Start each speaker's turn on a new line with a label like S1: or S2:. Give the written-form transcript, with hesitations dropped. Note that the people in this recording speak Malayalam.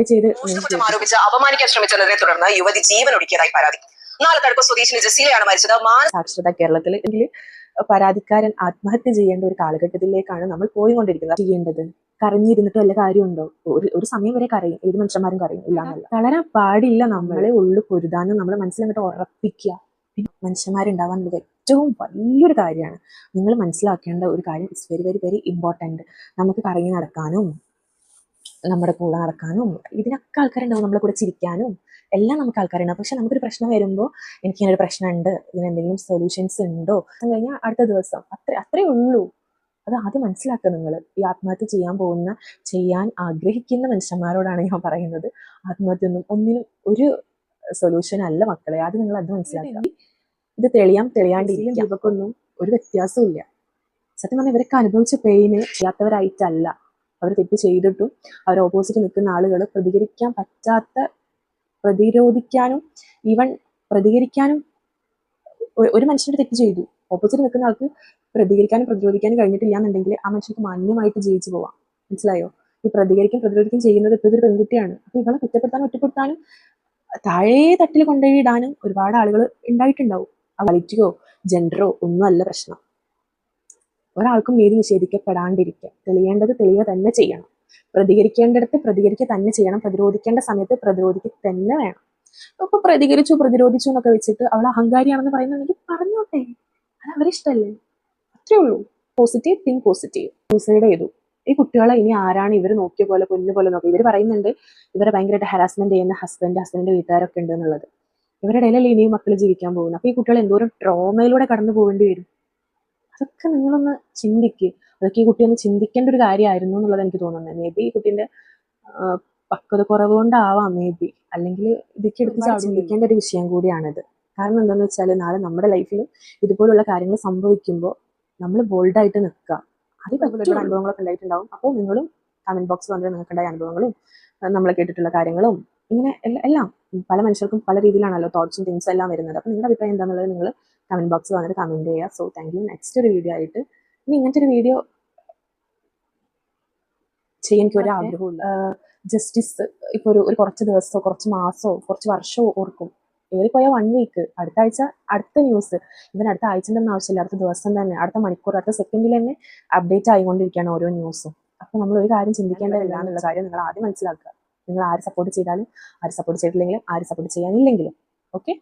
S1: ചെയ്ത്
S2: മോഷണക്കുറ്റം ആരോപിച്ച് അപമാനിക്കാൻ ശ്രമിച്ചതിനെ തുടർന്ന് യുവതി ജീവനൊടുക്കിയതായി പരാതി. നാലക്കടുപ്പ് സ്വദേശിനി ജസീലയാണ് മരിച്ചത്.
S1: സാക്ഷരത കേരളത്തിൽ പരാതിക്കാരൻ ആത്മഹത്യ ചെയ്യേണ്ട ഒരു കാലഘട്ടത്തിലേക്കാണ് നമ്മൾ പോയിക്കൊണ്ടിരിക്കുന്നത്. ചെയ്യേണ്ടത് കരഞ്ഞിരുന്നിട്ട് വല്ല കാര്യമുണ്ടോ? ഒരു സമയം വരെ കരയും, ഏത് മനുഷ്യന്മാരും കരയും, ഇല്ലാന്നല്ല. തളരാൻ പാടില്ല. നമ്മളെ ഉള്ളു പൊരുതാനും നമ്മളെ മനസ്സിലങ്ങോട്ട് ഉറപ്പിക്കുക. പിന്നെ മനുഷ്യന്മാരുണ്ടാവാന്നുള്ളത് ഏറ്റവും വലിയൊരു കാര്യമാണ്. നിങ്ങൾ മനസ്സിലാക്കേണ്ട ഒരു കാര്യം, it's very very very important. നമുക്ക് കറങ്ങി നടക്കാനും നമ്മുടെ കൂടെ നടക്കാനും ഇതിനൊക്കെ ആൾക്കാരുണ്ടാവും, നമ്മളെ കൂടെ ചിരിക്കാനും എല്ലാം നമുക്ക് ആൾക്കാരുണ്ടാവും. പക്ഷെ നമുക്കൊരു പ്രശ്നം വരുമ്പോൾ എനിക്കിങ്ങനൊരു പ്രശ്നമുണ്ട്, ഇതിനെന്തെങ്കിലും സൊല്യൂഷൻസ് ഉണ്ടോ കഴിഞ്ഞാൽ അടുത്ത ദിവസം അത്രേ ഉള്ളൂ. അത് ആദ്യം മനസ്സിലാക്കുക. നിങ്ങൾ ഈ ആത്മഹത്യ ചെയ്യാൻ ആഗ്രഹിക്കുന്ന മനുഷ്യന്മാരോടാണ് ഞാൻ പറയുന്നത്. ആത്മഹത്യ ഒന്നിനും ഒരു സൊല്യൂഷൻ അല്ല മക്കളെ. അത് നിങ്ങൾ അത് മനസ്സിലാക്കുക. ഇത് തെളിയാണ്ടിരിക്കും. ഇവക്കൊന്നും ഒരു വ്യത്യാസവും ഇല്ല. സത്യം പറഞ്ഞാൽ ഇവരൊക്കെ അനുഭവിച്ച പെയിന് ചെയ്യാത്തവരായിട്ടല്ല. അവർ തെറ്റ് ചെയ്തിട്ടും അവർ ഓപ്പോസിറ്റ് നിൽക്കുന്ന ആളുകൾ പ്രതിരോധിക്കാനും ഒരു മനുഷ്യന്റെ തെറ്റ് ചെയ്തു, ഓപ്പോസിറ്റ് നിൽക്കുന്ന ആൾക്ക് പ്രതിരോധിക്കാനും കഴിഞ്ഞിട്ടില്ല എന്നുണ്ടെങ്കിൽ ആ മനുഷ്യർക്ക് മാന്യമായിട്ട് ജീവിച്ചു പോവാം. മനസ്സിലായോ? ഈ പ്രതിരോധിക്കും ചെയ്യുന്നത് ഇപ്പോൾ ഇതൊരു പെൺകുട്ടിയാണ്. അപ്പൊ ഇവളെ ഒറ്റപ്പെടുത്താനും താഴെ തട്ടിൽ കൊണ്ടുപോയി ഇടാനും ഒരുപാട് ആളുകൾ ഉണ്ടായിട്ടുണ്ടാവും. ക്വാളിറ്റിയോ ജെൻഡറോ ഒന്നും അല്ല പ്രശ്നം. ഒരാൾക്കും നീതി നിഷേധിക്കപ്പെടാണ്ടിരിക്കുക. തെളിയേണ്ടത് തെളിയുക തന്നെ ചെയ്യണം. പ്രതികരിക്കേണ്ടിടത്ത് പ്രതികരിക്കുക തന്നെ ചെയ്യണം. പ്രതിരോധിക്കേണ്ട സമയത്ത് പ്രതിരോധിക്കുക തന്നെ വേണം. അപ്പൊ പ്രതിരോധിച്ചു എന്നൊക്കെ വെച്ചിട്ട് അവൾ അഹങ്കാരിയാണെന്ന് പറയുന്നുണ്ടെങ്കിൽ പറഞ്ഞോട്ടെ, അത് അവരിഷ്ടല്ലേ. അത്രേ ഉള്ളൂ. Positive think positive. സൂസൈഡ് ചെയ്തു. ഈ കുട്ടികളെ ഇനി ആരാണ് ഇവർ നോക്കിയ പോലെ പൊന്നു പോലെ നോക്കി? ഇവർ പറയുന്നുണ്ട് ഇവരെ ഭയങ്കരമായിട്ട് ഹരാസ്മെന്റ് ചെയ്യുന്ന ഹസ്ബൻഡിന്റെ വീട്ടുകാരൊക്കെ ഉണ്ട് എന്നുള്ളത്. ഇവരുടെ ഇടയിലല്ലേ ഇനിയും മക്കൾ ജീവിക്കാൻ പോകുന്നത്. അപ്പൊ ഈ കുട്ടികൾ എന്തോരം ട്രോമയിലൂടെ കടന്നു പോകേണ്ടി വരും. അതൊക്കെ നിങ്ങളൊന്ന് ചിന്തിക്കുക. അതൊക്കെ ഈ കുട്ടി ഒന്ന് ചിന്തിക്കേണ്ട ഒരു കാര്യമായിരുന്നു എന്നുള്ളത് എനിക്ക് തോന്നുന്നത്. മേ ബി ഈ കുട്ടീൻ്റെ പക്വത കുറവ് കൊണ്ടാവാം, മേ ബി. അല്ലെങ്കിൽ ഇതൊക്കെ എടുത്ത് ചിന്തിക്കേണ്ട ഒരു വിഷയം കൂടിയാണിത്. കാരണം എന്താണെന്ന് വെച്ചാൽ നാളെ നമ്മുടെ ലൈഫിലും ഇതുപോലുള്ള കാര്യങ്ങൾ സംഭവിക്കുമ്പോൾ നമ്മൾ ബോൾഡായിട്ട് നിൽക്കുക. അതേപോലെ അനുഭവങ്ങളൊക്കെ ഉണ്ടായിട്ടുണ്ടാവും. അപ്പോൾ നിങ്ങളും കമന്റ് ബോക്സ് വന്നിട്ട് നിങ്ങൾക്കുണ്ടായ അനുഭവങ്ങളും നമ്മൾ കേട്ടിട്ടുള്ള കാര്യങ്ങളും ഇങ്ങനെ എല്ലാം പല മനുഷ്യർക്കും പല രീതിയിലാണല്ലോ തോട്ട്സും തിങ്സും എല്ലാം വരുന്നത്. അപ്പോൾ നിങ്ങളുടെ അഭിപ്രായം എന്താണെന്നുള്ളത് നിങ്ങൾ കമന്റ് ബോക്സിൽ വന്നിട്ട് കമന്റ് ചെയ്യുക. So thank you. നെക്സ്റ്റ് ഒരു വീഡിയോ ആയിട്ട് ഇനി ഇങ്ങനത്തെ ഒരു വീഡിയോ ചെയ്യാൻ എനിക്ക് ഒരു ആഗ്രഹമില്ല. ജസ്റ്റിസ് ഇപ്പോൾ ഒരു കുറച്ച് ദിവസമോ കുറച്ച് മാസമോ കുറച്ച് വർഷമോ ഓർക്കും. പോയ 1 വീക്ക്, അടുത്ത ആഴ്ച അടുത്ത ന്യൂസ്. അടുത്ത ആഴ്ചൻ്റെ ഒന്നും ആവശ്യമില്ല, അടുത്ത ദിവസം തന്നെ, അടുത്ത മണിക്കൂർ, അടുത്ത സെക്കൻഡിൽ തന്നെ അപ്ഡേറ്റ് ആയിക്കൊണ്ടിരിക്കുകയാണ് ഓരോ ന്യൂസും. അപ്പോൾ നമ്മൾ ഒരു കാര്യം ചിന്തിക്കേണ്ടതില്ല എന്നുള്ള കാര്യം നിങ്ങൾ ആദ്യം മനസ്സിലാക്കുക. നിങ്ങൾ ആര് സപ്പോർട്ട് ചെയ്താലും ആര് സപ്പോർട്ട് ചെയ്തില്ലെങ്കിലും ആര് സപ്പോർട്ട് ചെയ്യാനില്ലെങ്കിലും ഓക്കെ.